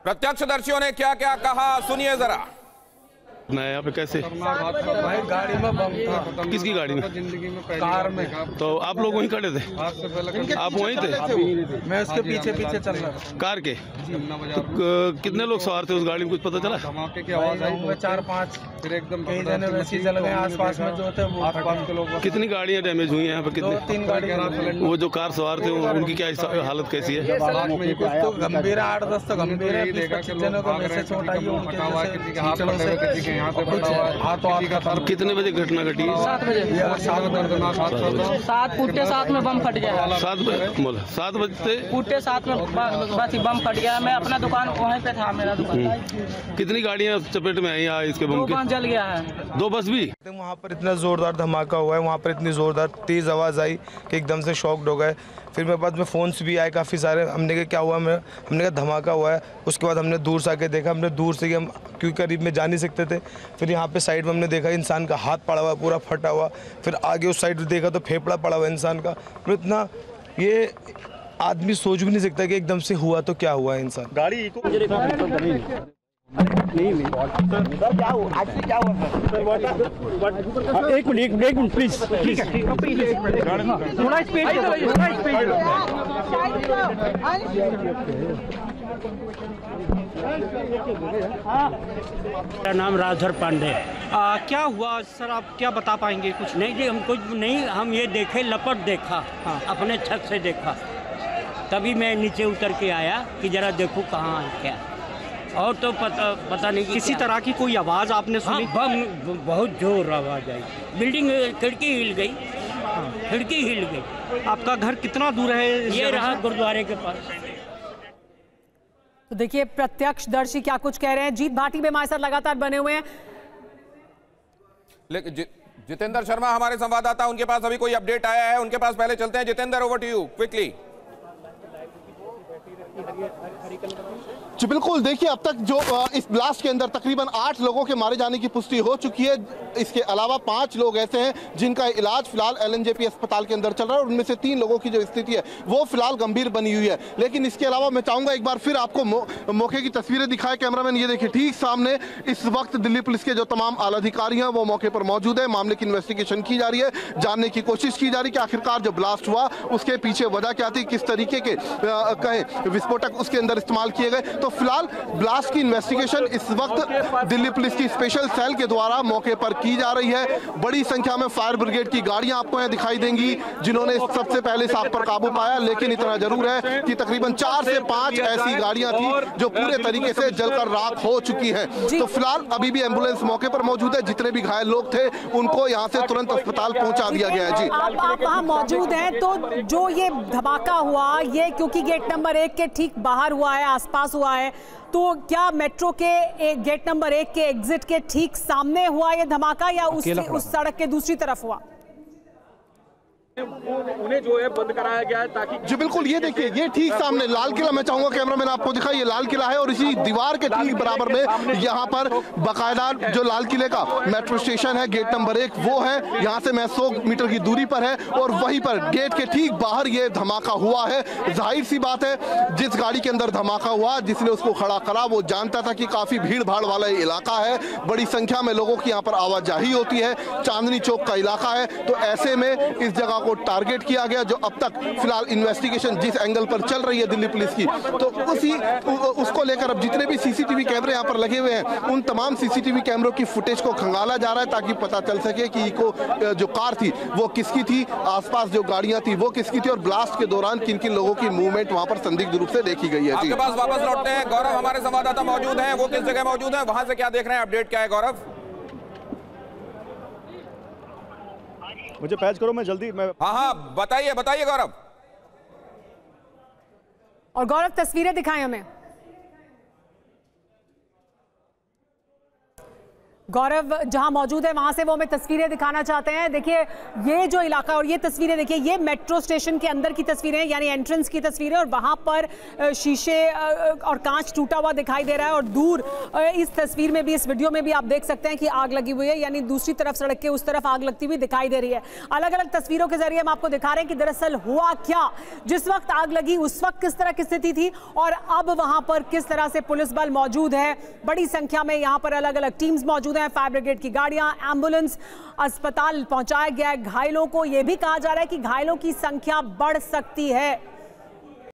प्रत्यक्षदर्शियों ने क्या क्या कहा सुनिए जरा। मैं यहाँ पे कैसे भाई गाड़ी में बम था। किसकी गाड़ी में? जिंदगी में कार में। तो आप लोग वहीं खड़े थे? आप वहीं थे? मैं उसके पीछे पीछे चल रहा था। कार के? तो कितने लोग सवार थे उस गाड़ी में, कुछ पता चला? धमाके की आवाज आई, 4-5, फिर एकदम कई जने वैसे ही जल गए। आसपास में जो थे वो आसपास के लोग। कितनी गाड़ियाँ डैमेज हुई हैं यहाँ पे? कितनी? 2-3 गाड़ी। वो जो कार सवार थे उनकी क्या हालत कैसी है? कुछ तो गंभीर है, 8-10 तो गंभीर है। 20-25 जनों को वैसे चोट आई है उनके कितने बजे घटना घटी? 7 बजे। 7 फुटे 7 में बम फट गया। 7 बजते फुटे 7 में बस बम फट गया। मैं अपना दुकान वहीं पे था, मेरा दुकान। कितनी गाड़ियाँ चपेट में आई यहाँ इसके बम के? 2 बस जल गया है। 2 बस भी? वहाँ पर इतना जोरदार धमाका हुआ है, वहाँ पर इतनी जोरदार तेज आवाज़ आई कि एकदम से शॉक्ड हो गए। फिर मेरे पास में फ़ोन्स भी आए काफ़ी सारे। हमने कहा क्या हुआ, हमने कहा धमाका हुआ है। उसके बाद हमने दूर से आके देखा, हमने दूर से हम क्योंकि करीब में जा नहीं सकते थे। फिर यहाँ पे साइड में हमने देखा इंसान का हाथ पड़ा हुआ पूरा फटा हुआ। फिर आगे उस साइड देखा तो फेफड़ा पड़ा हुआ इंसान का। तो इतना ये आदमी सोच भी नहीं सकता कि एकदम से हुआ तो क्या हुआ इंसान। गाड़ी एक मिनट प्लीज थोड़ा स्पीड मेरा नाम राजधर पांडे है। क्या हुआ सर, आप क्या बता पाएंगे? कुछ नहीं जी, हम कुछ नहीं, हम ये देखे, लपट देखा। हाँ, अपने छत से देखा, तभी मैं नीचे उतर के आया कि जरा देखूं कहाँ है क्या। और तो पता नहीं किसी तरह की कोई आवाज़ आपने सुनी? हाँ, बम बहुत जोर आवाज़ आई। बिल्डिंग खिड़की हिल गई। हाँ, खिड़की हिल गई। आपका घर कितना दूर है? ये रहा गुरुद्वारे के पास। तो देखिए प्रत्यक्षदर्शी क्या कुछ कह रहे हैं। जीत भाटी भी हमारे साथ लगातार बने हुए हैं। लेकिन जितेंद्र शर्मा हमारे संवाददाता, उनके पास अभी कोई अपडेट आया है? उनके पास पहले चलते हैं। Jitendra, over to you quickly. जी बिल्कुल, देखिए अब तक जो इस ब्लास्ट के अंदर तकरीबन 8 लोगों के मारे जाने की पुष्टि हो चुकी है। इसके अलावा 5 लोग ऐसे हैं जिनका इलाज फिलहाल LNJP अस्पताल के अंदर चल रहा है और उनमें से 3 लोगों की जो स्थिति है वो फिलहाल गंभीर बनी हुई है। लेकिन इसके अलावा मैं चाहूंगा एक बार फिर आपको मौके की तस्वीरें दिखाए कैमरामैन। ये देखिए ठीक सामने इस वक्त दिल्ली पुलिस के जो तमाम आला अधिकारी हैं वो मौके पर मौजूद है। मामले की इन्वेस्टिगेशन की जा रही है, जानने की कोशिश की जा रही है कि आखिरकार जो ब्लास्ट हुआ उसके पीछे वजह क्या थी, किस तरीके के कहें विस्फोटक उसके अंदर इस्तेमाल किए गए। तो फिलहाल ब्लास्ट की इन्वेस्टिगेशन इस वक्त दिल्ली पुलिस की स्पेशल सेल के द्वारा मौके पर की जा रही है। बड़ी संख्या में फायर ब्रिगेड की गाड़ियां आपको यहां दिखाई देंगी जिन्होंने सबसे पहले इस आग पर काबू पाया। लेकिन इतना जरूर है कि तकरीबन 4 से 5 ऐसी गाड़ियां थी जो पूरे तरीके से जलकर राख हो चुकी हैं। तो फिलहाल अभी भी एम्बुलेंस मौके पर मौजूद है। जितने भी घायल लोग थे उनको यहां से तुरंत अस्पताल पहुंचा दिया गया है। जी आप वहां मौजूद हैं, तो जो ये धमाका हुआ ये क्योंकि गेट नंबर 1 के ठीक बाहर हुआ है, आसपास हुआ है, तो क्या मेट्रो के गेट नंबर 1 के एग्जिट के ठीक सामने हुआ ये धमाका या उस सड़क के दूसरी तरफ हुआ? उन्हें जो है बंद कराया गया है ताकि। जी बिल्कुल, ये देखिए ये ठीक सामने लाल किला, मैं चाहूंगा कैमरामैन आपको दिखाए, ये लाल किला है और इसी दीवार के ठीक बराबर में यहाँ पर बाकायदा जो लाल किले का मेट्रो स्टेशन है गेट नंबर 1 वो है। यहाँ से मैं 100 मीटर की दूरी पर है और वहीं पर गेट के ठीक बाहर ये धमाका हुआ है। जाहिर सी बात है जिस गाड़ी के अंदर धमाका हुआ, जिसने उसको खड़ा करा वो जानता था कि काफी भीड़ भाड़ वाला इलाका है, बड़ी संख्या में लोगों की यहाँ पर आवाजाही होती है, चांदनी चौक का इलाका है। तो ऐसे में इस जगह को टारगेट किया गया जो अब तक फिलहाल इन्वेस्टिगेशन जिस एंगल पर चल रही है दिल्ली पुलिस की, तो उसको लेकर अब जितने भी सीसीटीवी कैमरे यहाँ पर लगे हुए हैं उन तमाम सीसीटीवी कैमरों की फुटेज को खंगाला जा रहा है ताकि पता चल सके कि जो कार थी वो किसकी थी, आसपास जो गाड़ियां थी वो किसकी थी और ब्लास्ट के दौरान किन किन लोगों की मूवमेंट वहां पर संदिग्ध रूप से देखी गई है। आपके पास वापस लौटते हैं। गौरव हमारे संवाददाता मौजूद हैं, वो किस जगह मौजूद है, वहां से क्या देख रहे हैं, अपडेट क्या है गौरव? मुझे पैच करो, मैं जल्दी हाँ बताइए गौरव। और गौरव तस्वीरें दिखाएं हमें। गौरव जहां मौजूद है वहां से वो हमें तस्वीरें दिखाना चाहते हैं। देखिए ये जो इलाका और ये तस्वीरें देखिए, ये मेट्रो स्टेशन के अंदर की तस्वीरें यानी एंट्रेंस की तस्वीरें, और वहां पर शीशे और कांच टूटा हुआ दिखाई दे रहा है। और दूर इस तस्वीर में भी, इस वीडियो में भी आप देख सकते हैं कि आग लगी हुई है, यानी दूसरी तरफ सड़क के उस तरफ आग लगती हुई दिखाई दे रही है। अलग अलग तस्वीरों के जरिए हम आपको दिखा रहे हैं कि दरअसल हुआ क्या, जिस वक्त आग लगी उस वक्त किस तरह की स्थिति थी और अब वहां पर किस तरह से पुलिस बल मौजूद है। बड़ी संख्या में यहां पर अलग अलग टीम्स मौजूद हैं, फायर ब्रिगेड की गाड़ियां, एम्बुलेंस, अस्पताल पहुंचाया गया है। घायलों को यह भी कहा जा रहा है कि घायलों की संख्या बढ़ सकती है।